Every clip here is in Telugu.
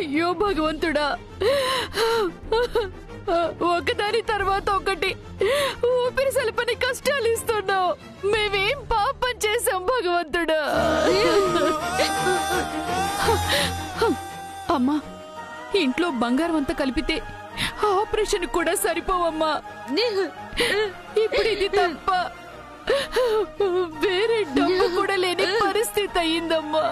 అయ్యో భగవంతుడా, ఒకదాని తర్వాత ఒకటి ఊపిరి సలపని కష్టాలు ఇస్తున్నావు. మేమేం పాపం చేశాం భగవంతుడా? అమ్మా, ఇంట్లో బంగారం అంతా కలిపితే ఆపరేషన్ కూడా సరిపోవమ్మా. ఇప్పుడు ఇది తప్ప వేరే డబ్బు కూడా లేని పరిస్థితి అయిందమ్మా.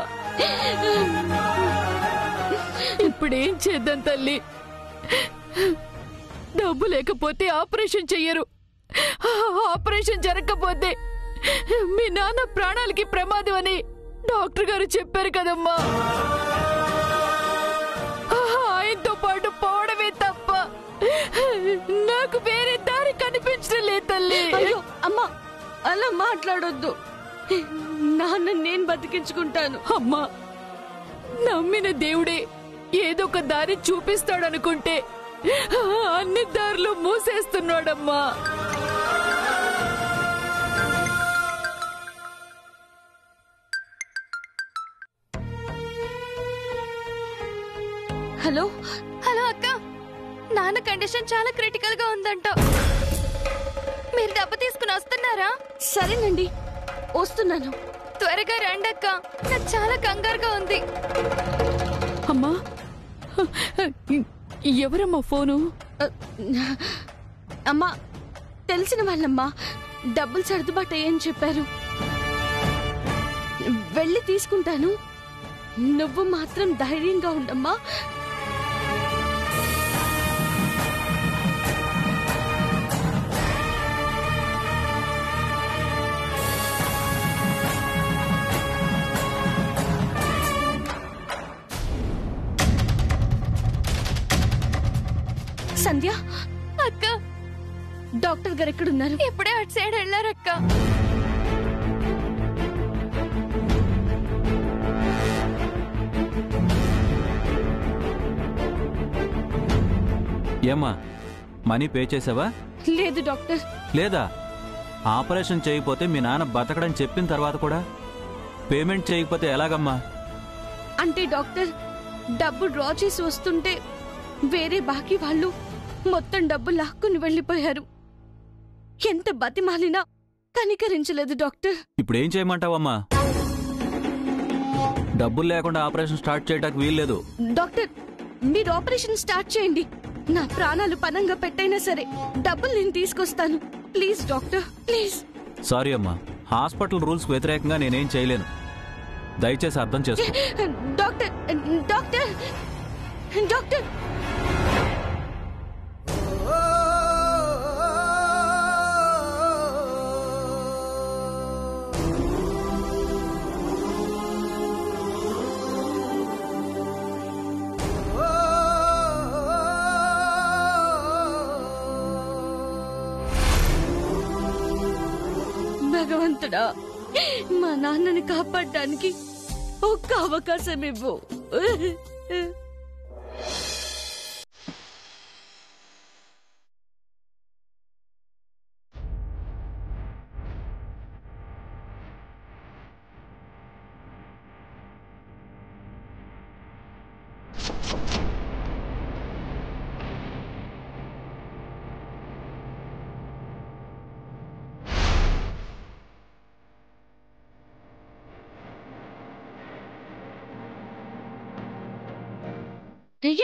ఇప్పుడేం చేద్దాం తల్లి? డబ్బు లేకపోతే ఆపరేషన్ చెయ్యరు. ఆపరేషన్ జరగకపోతే మీ నాన్న ప్రాణాలకి ప్రమాదం అని డాక్టర్ గారు చెప్పారు కదమ్మా. ఆయనతో పాటు పోవడమే తప్ప నాకు వేరే దారి కనిపించడం లేదు తల్లి. అమ్మా, అలా మాట్లాడొద్దు. నాన్న నేను బతికించుకుంటాను. అమ్మా, నమ్మిన దేవుడే ఏదో ఒక దారి చూపిస్తాడనుకుంటే అన్ని దారులు మూసేస్తున్నాడమ్మా. హలో హలో అక్క, నాన్న కండిషన్ చాలా క్రిటికల్ గా ఉందంట. మీరు డబ్బు తీసుకుని వస్తున్నారా? సరేనండి, వస్తున్నాను. త్వరగా రండి అక్క, నాకు చాలా కంగారుగా ఉంది. అమ్మా, ఎవరమ్మా ఫోను? అమ్మా, తెలిసిన వాళ్ళమ్మా. డబ్బులు సర్దుబాటు అయ్యని చెప్పారు. వెళ్ళి తీసుకుంటాను. నువ్వు మాత్రం ధైర్యంగా ఉండమ్మా. సంధ్య అక్క, డాక్టర్ గారు ఎక్కడున్నారు? ఇప్పుడే అటు సైడ్ వెళ్ళారక్క. ఏమ్మా, మనీ పే చేసావా? లేదు డాక్టర్. లేదా? ఆపరేషన్ చేయకపోతే మీ నాన్న బతకడం చెప్పిన తర్వాత కూడా పేమెంట్ చేయకపోతే ఎలాగమ్మా? అంటే డాక్టర్, డబ్బు డ్రా చేసి వస్తుంటే వేరే బాకీ వాళ్ళు మొత్తం డబ్బు లాక్కుని వెళ్ళిపోయారు. ఎంత బతిమాలినా కనికరించలేదు డాక్టర్. ఇప్పుడు ఏం చేయమంటావమ్మా? డబ్బులు లేకుండా ఆపరేషన్ స్టార్ట్ చేయడానికి వీల్లేదు. డాక్టర్, మీరు ఆపరేషన్ స్టార్ట్ చేయండి. నా ప్రాణాలు పనంగా పెట్టైనా సరే డబ్బులు నేను తీసుకొస్తాను. Please doctor, please. సారీ అమ్మా, హాస్పిటల్ రూల్స్ వ్యతిరేకంగా నేనేం చేయలేను. దయచేసి అర్థం చేసుకో. Doctor, doctor, doctor. భగవంతుడా, మా నాన్నని కాపాడడానికి ఒక్క అవకాశం ఇవ్వు.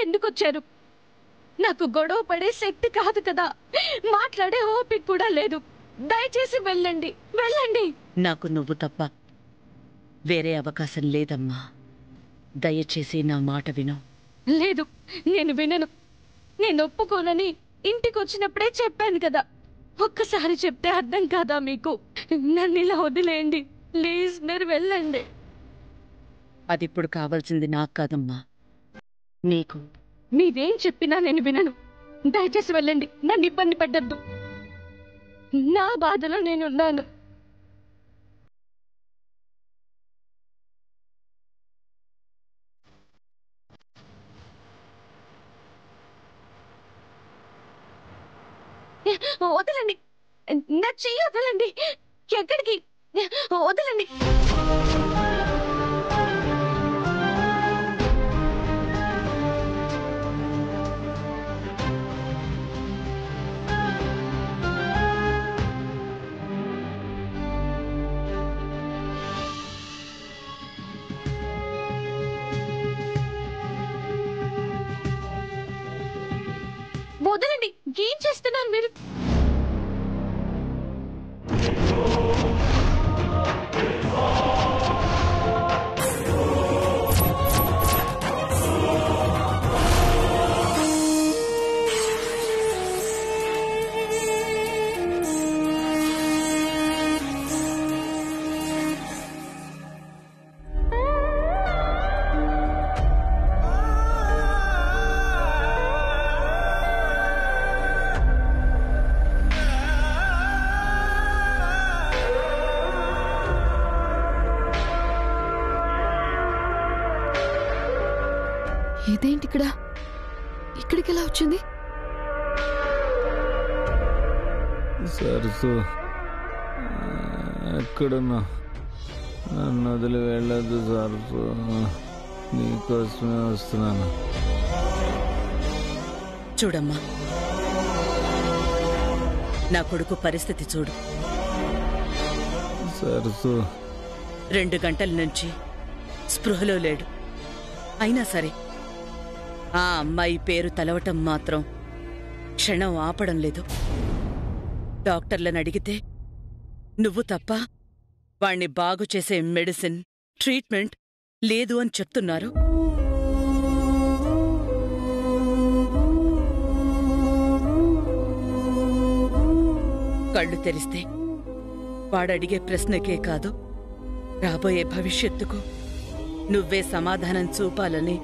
ఎందుకొచ్చారు? నాకు గొడవ పడే శక్తి కాదు కదా, మాట్లాడే ఓపిక కూడా లేదు. దయచేసి వెళ్ళండి, వెళ్ళండి. నాకు నువ్వు తప్ప వేరే అవకాశం లేదమ్మా. దయచేసి నా మాట విను. లేదు, నేను వినను. నేను ఒప్పుకోనని ఇంటికి వచ్చినప్పుడే చెప్పాను కదా. ఒక్కసారి చెప్తే అర్థం కాదా మీకు? నన్ను ఇలా వదిలేయండి ప్లీజ్. మీరు వెళ్ళండి. అది ఇప్పుడు కావాల్సింది నాకు కాదమ్మా, నీకు. మీరేం చెప్పినా నేను వినను. దయచేసి వెళ్ళండి, నన్ను ఇబ్బంది పెట్టద్దు. నా బాధలో నేనున్నాను. వదలండి, నా చెయ్యి వదలండి. ఎక్కడికి? వదలండి. వదలండి. ఏం చేస్తున్నారు మీరు? ఇదేంటి ఇక్కడికి ఎలా వచ్చింది? సరసు, ఎక్కడున్నా నన్ను వదిలి వెళ్ళదు సరసు. నీకోసమే వస్తున్నాను. చూడమ్మా, నా కొడుకు పరిస్థితి చూడు. సరసు, 2 గంటల నుంచి స్పృహలో లేడు. అయినా సరే ఆ అమ్మాయి పేరు తలవటం మాత్రం క్షణం ఆపడం లేదు. డాక్టర్లను అడిగితే నువ్వు తప్ప వాణ్ణి బాగు చేసే మెడిసిన్, ట్రీట్మెంట్ లేదు అని చెప్తున్నారు. కళ్ళు తెరిస్తే వాడడిగే ప్రశ్నకే కాదు, రాబోయే భవిష్యత్తుకు నువ్వే సమాధానం చూపాలని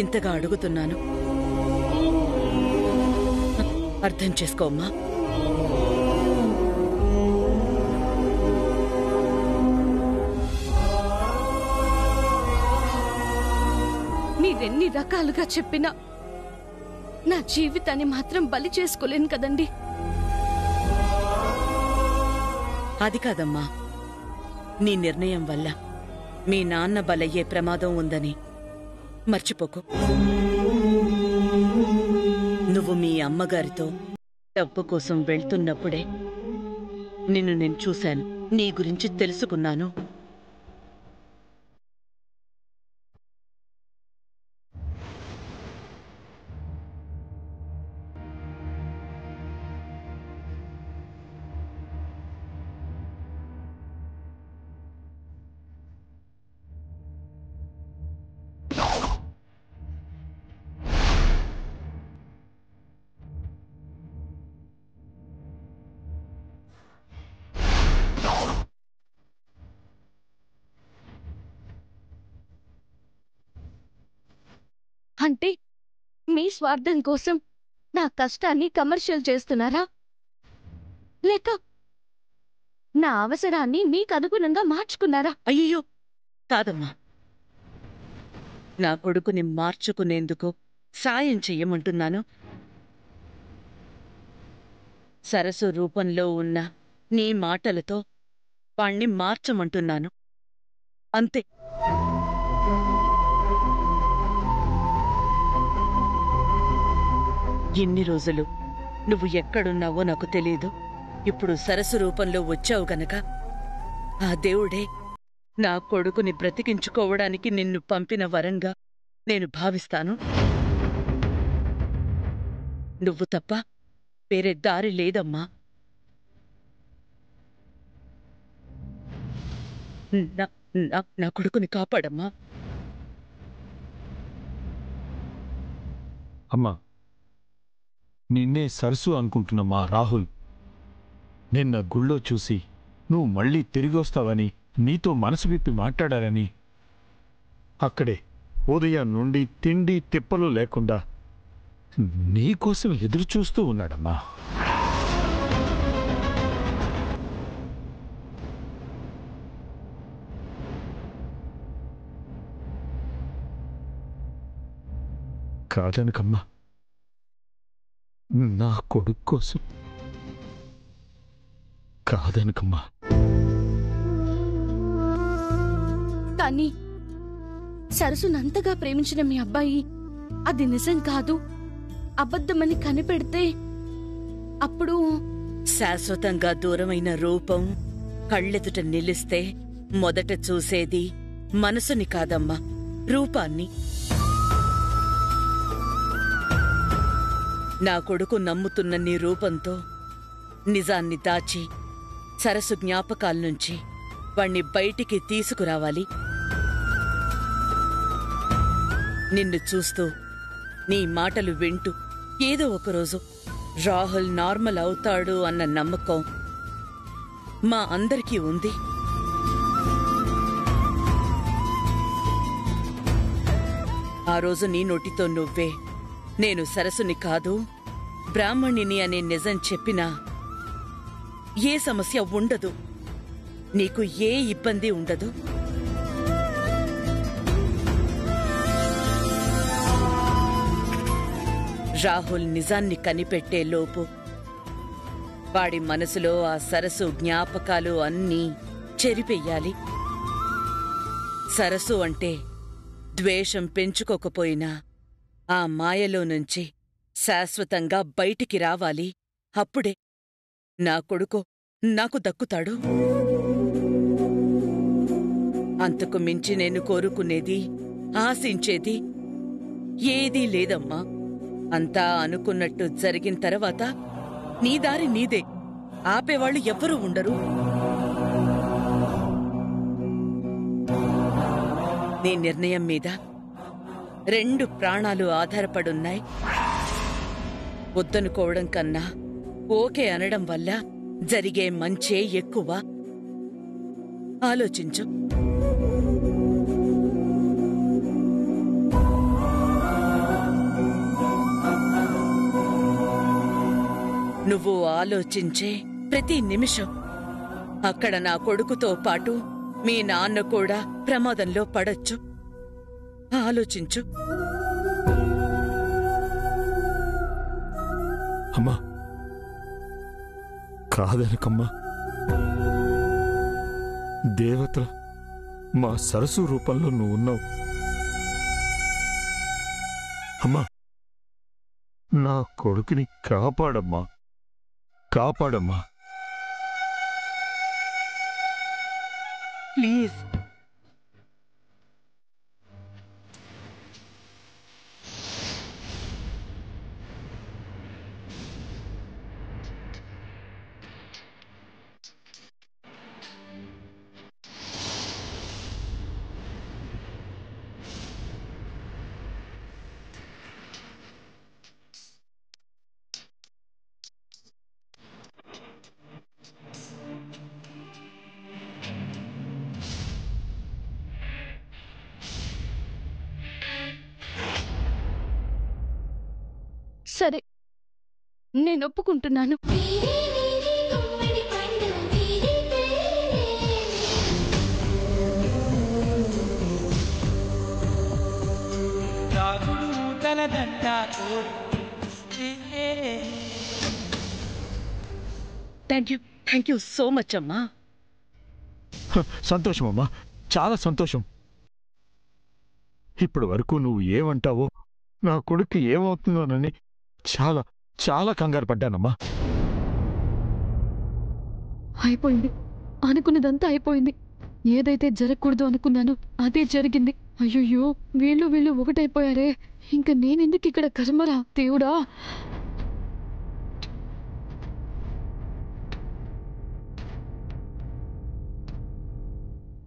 ఇంతగా అడుగుతున్నాను. అర్థం చేసుకోమ్మా. మీరెన్ని రకాలుగా చెప్పినా నా జీవితాన్ని మాత్రం బలి చేసుకోలేను కదండి. అది కాదమ్మా, నీ నిర్ణయం వల్ల మీ నాన్న బలయ్యే ప్రమాదం ఉందని మర్చిపోకు. నువ్వు మీ అమ్మగారితో డబ్బు కోసం వెళ్తున్నప్పుడే నిన్ను నేను చూశాను, నీ గురించి తెలుసుకున్నాను. అంటే మీ స్వార్థం కోసం నా కష్టాన్ని కమర్షియల్ చేస్తున్నారా? లేక నా అవసరాన్ని మీకు అనుగుణంగా మార్చుకున్నారా? అయ్యో కాదమ్మా, నా కొడుకుని మార్చుకునేందుకు సాయం చెయ్యమంటున్నాను. సరస్సు రూపంలో ఉన్న నీ మాటలతో వాణ్ణి మార్చమంటున్నాను, అంతే. ఇన్ని రోజులు నువ్వు ఎక్కడున్నావో నాకు తెలీదు. ఇప్పుడు సరస్సు రూపంలో వచ్చావు గనక ఆ దేవుడే నా కొడుకుని బ్రతికించుకోవడానికి నిన్ను పంపిన వరంగా నేను భావిస్తాను. నువ్వు తప్ప వేరే దారి లేదమ్మా. నా కొడుకుని కాపాడమ్మా. అమ్మా, నిన్నే సరస్సు అనుకుంటున్నమ్మా రాహుల్. నిన్న గుళ్ళో చూసి నువ్వు మళ్ళీ తిరిగొస్తావని, నీతో మనసు విప్పి మాట్లాడారని అక్కడే ఉదయం నుండి తిండి తిప్పలు లేకుండా నీకోసం ఎదురుచూస్తూ ఉన్నాడమ్మా. కాదనకమ్మా, నా కొడుకు కోసం కాదనకమ్మా. కానీ సరస్సునంతగా ప్రేమించిన మీ అబ్బాయి అది నిజం కాదు, అబద్ధమని కనిపెడితే అప్పుడు శాశ్వతంగా దూరమైన రూపం కళ్ళెదుట నిలిస్తే మొదట చూసేది మనసుని కాదమ్మా, రూపాన్ని. నా కొడుకు నమ్ముతున్న నీ రూపంతో నిజాన్ని దాచి సరస్సు జ్ఞాపకాల్నుంచి వాణ్ణి బయటికి తీసుకురావాలి. నిన్ను చూస్తూ నీ మాటలు వింటూ ఏదో ఒకరోజు రాహుల్ నార్మల్ అవుతాడు అన్న నమ్మకం మా అందరికీ ఉంది. ఆ రోజు నీ నోటితో నువ్వే నేను సరస్సుని కాదు బ్రాహ్మణిని అనే నిజం చెప్పినా ఏ సమస్య ఉండదు, నీకు ఏ ఇబ్బంది ఉండదు. రాహుల్ నిజాన్ని కనిపెట్టే లోపు వాడి మనసులో ఆ సరస్సు జ్ఞాపకాలు అన్నీ చెరిపెయ్యాలి. సరస్సు అంటే ద్వేషం పెంచుకోకపోయినా ఆ మాయలో నుంచి శాశ్వతంగా బయటికి రావాలి. అప్పుడే నా కొడుకు నాకు దక్కుతాడు. అంతకు మించి నేను కోరుకునేది ఆశించేది ఏదీ లేదమ్మా. అంతా అనుకున్నట్టు జరిగిన తర్వాత నీ దారి నీదే, ఆపేవాళ్లు ఎవ్వరూ ఉండరు. నీ నిర్ణయం మీద 2 ప్రాణాలు ఆధారపడున్నాయి. వద్దనుకోవడం కన్నా ఓకే అనడం వల్ల జరిగే మంచే ఎక్కువ. ఆలోచించు. నువ్వు ఆలోచించే ప్రతి నిమిషం అక్కడ నా కొడుకుతో పాటు మీ నాన్న కూడా ప్రమాదంలో పడొచ్చు. ఆలోచించు. అమ్మా, కాదనకమ్మా. దేవతల మా సరస్సు రూపంలో నువ్వు ఉన్నావు. అమ్మా, నా కొడుకుని కాపాడమ్మా, కాపాడమ్మా. ప్లీజ్. సరే, నేను ఒప్పుకుంటున్నాను. థ్యాంక్ యూ సో మచ్ అమ్మా. సంతోషం అమ్మా, చాలా సంతోషం. ఇప్పటి వరకు నువ్వు ఏమంటావో, నా కొడుకు ఏమవుతుందోనని చాలా చాలా కంగారు పడ్డానమ్మా. అయిపోయింది, అనుకున్నదంతా అయిపోయింది. ఏదైతే జరగకూడదు అనుకున్నానో అదే జరిగింది. అయ్యో, వీళ్ళు ఒకటైపోయారే. ఇంక నేనెందుకు ఇక్కడ కర్మరా దేవుడా.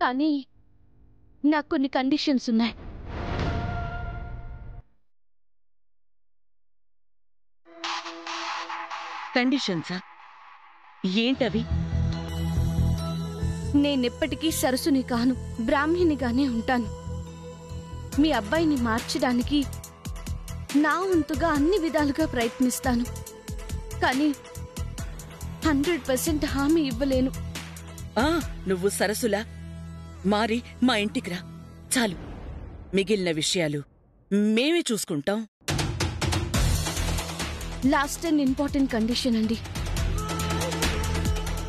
కానీ నాకు కొన్ని కండిషన్స్ ఉన్నాయి. కండిషన్సా? ఏంటవి? నేనెప్పటికీ సరస్సుని కాను, బ్రాహ్మణిగానే ఉంటాను. మీ అబ్బాయిని మార్చడానికి నా వంతుగా అన్ని విధాలుగా ప్రయత్నిస్తాను. కానీ 100% హామీ ఇవ్వలేను. నువ్వు సరస్సులా మారి మా ఇంటికి రా చాలు. మిగిలిన విషయాలు మేమే చూసుకుంటాం. లాస్ట్ అండ్ ఇంపార్టెంట్ కండిషన్ అండి.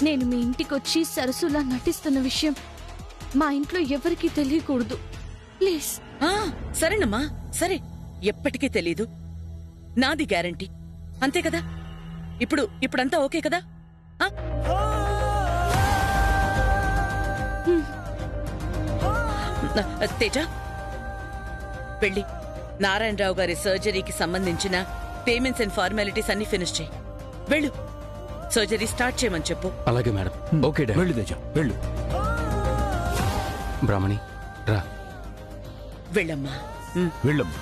నేను మీ ఇంటికొచ్చి సరస్సులా నటిస్తున్న విషయం మా ఇంట్లో ఎవరికీ తెలియకూడదు. ప్లీజ్. సరేనమ్మా, సరే. ఎప్పటికీ తెలీదు, నాది గ్యారంటీ. అంతే కదా? ఇప్పుడంతా ఓకే కదా? తేజ, వెళ్ళి నారాయణరావు గారి సర్జరీకి సంబంధించిన పేమెంట్స్ అండ్ ఫార్మాలిటీస్ అన్ని ఫినిష్ చేయి. వెళ్ళు, సర్జరీ స్టార్ట్ చేయమని చెప్పు. అలాగే మేడం. Okay dad. వెళ్ళు తేజ, వెళ్ళు. బ్రాహ్మణి రా. వెళ్ళమ్మా. వెళ్ళమ్మా.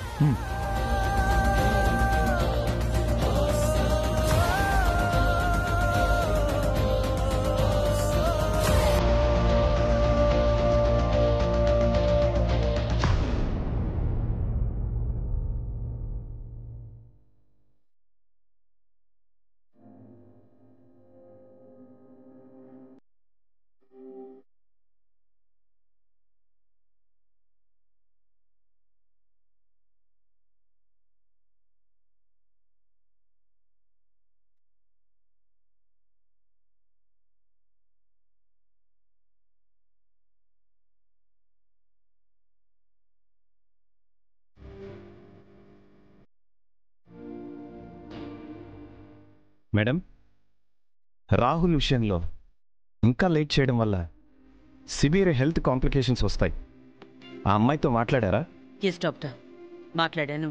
మేడం, రాహుల్ విషయంలో ఇంకా లేట్ చేయడం వల్ల సివియర్ హెల్త్ కాంప్లికేషన్స్ వస్తాయి. ఆ అమ్మాయితో మాట్లాడారా? ఎస్ డాక్టర్, మాట్లాడాను.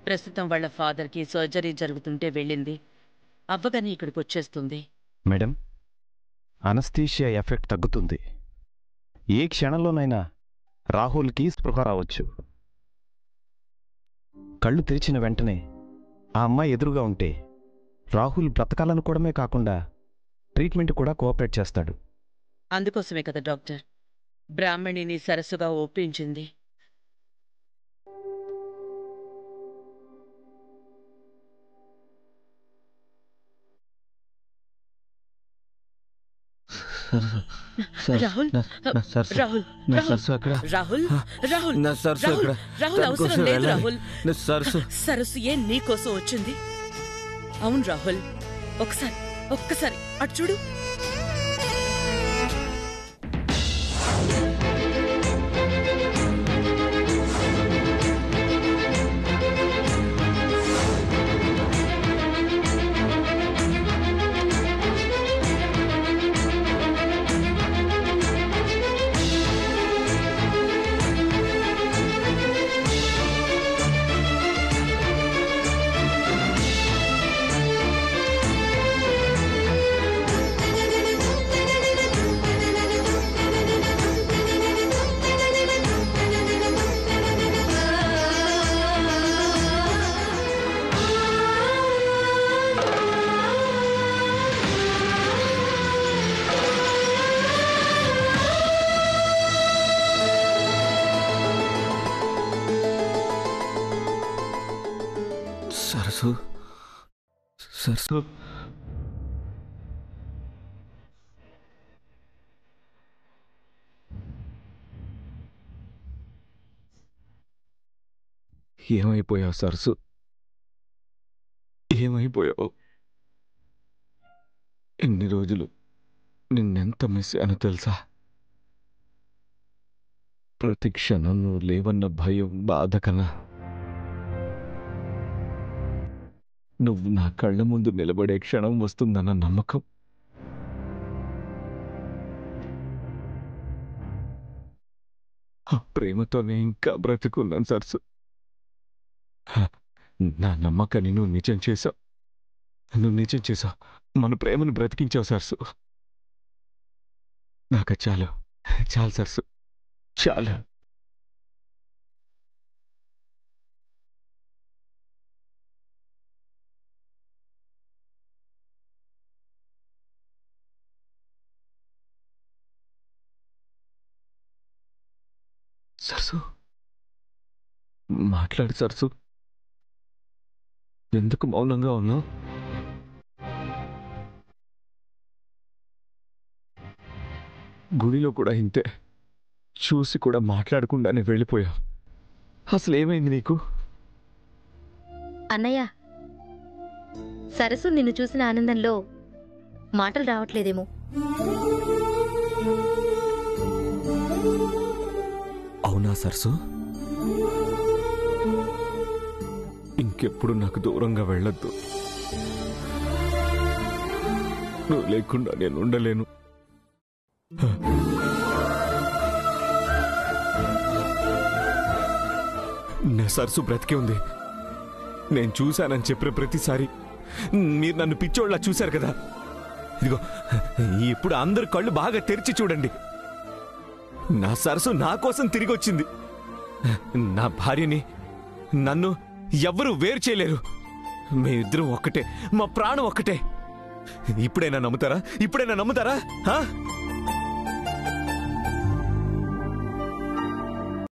ప్రస్తుతం వాళ్ళ ఫాదర్కి సర్జరీ జరుగుతుంటే వెళ్ళింది. అవ్వగానే ఇక్కడికి వచ్చేస్తుంది. మేడం, అనస్థీషియా ఎఫెక్ట్ తగ్గుతుంది. ఏ క్షణంలోనైనా రాహుల్కి స్పృహ రావచ్చు. కళ్ళు తెరిచిన వెంటనే ఆ అమ్మాయి ఎదురుగా ఉంటే రాహుల్ బ్రతకాలనుకోవడమే కాకుండా ట్రీట్మెంట్ కూడా కోఆపరేట్ చేస్తాడు. అందుకోసమే కదా డాక్టర్ బ్రాహ్మణిని సరస్సుగా ఒప్పించింది. రాహుల్ రాహుల్ రాహుల్ రాహుల్ రాహుల్ అవసరం లేదు. రాహుల్ సరస్సు ఏ నీకోసం వచ్చింది? అవును రాహుల్, ఒక్కసారి అటు చూడు. సరస్సు ఏమైపోయావు సరస్సు? ఏమైపోయావు? ఎన్ని రోజులు నిన్నెంత మిస్ అయ్యానో తెలుసా? ప్రతి క్షణం నువ్వు లేవన్న భయం, బాధ కన్నా నువ్వు నా కళ్ళ ముందు నిలబడే క్షణం వస్తుందన్న నమ్మకం ఆ ప్రేమతోనే ఇంకా బ్రతుకున్నాను సరస్సు. నా నమ్మకాన్ని నువ్వు నిజం చేశావు. మన ప్రేమను బ్రతికించావు సరస్సు. నాకు చాలు సరస్సు, చాలు. సరస్సు, మాట్లాడు సరస్సు. ఎందుకు మౌనంగా ఉన్నావు? గుడిలో కూడా ఇంతే, చూసి కూడా మాట్లాడకుండానే వెళ్ళిపోయావు. అసలు ఏమైంది నీకు? అన్నయ్య, సరస్సు నిన్ను చూసిన ఆనందంలో మాటలు రావట్లేదేమో. అవునా సరస్సు? ఇంకెప్పుడు నాకు దూరంగా వెళ్ళొద్దు. నువ్వు లేకుండా నేను ఉండలేను. నా సరస్సు బ్రతికి ఉంది. నేను చూశానని చెప్పిన ప్రతిసారి మీరు నన్ను పిచ్చోళ్ళ చూశారు కదా. ఇదిగో ఇప్పుడు అందరు కళ్ళు బాగా తెరిచి చూడండి. నా సరసు నా కోసం తిరిగి వచ్చింది. నా భార్యని నన్ను ఎవ్వరూ వేరు చేయలేరు. మేమిద్దరం ఒక్కటే, మా ప్రాణం ఒక్కటే. ఇప్పుడైనా నమ్ముతారా?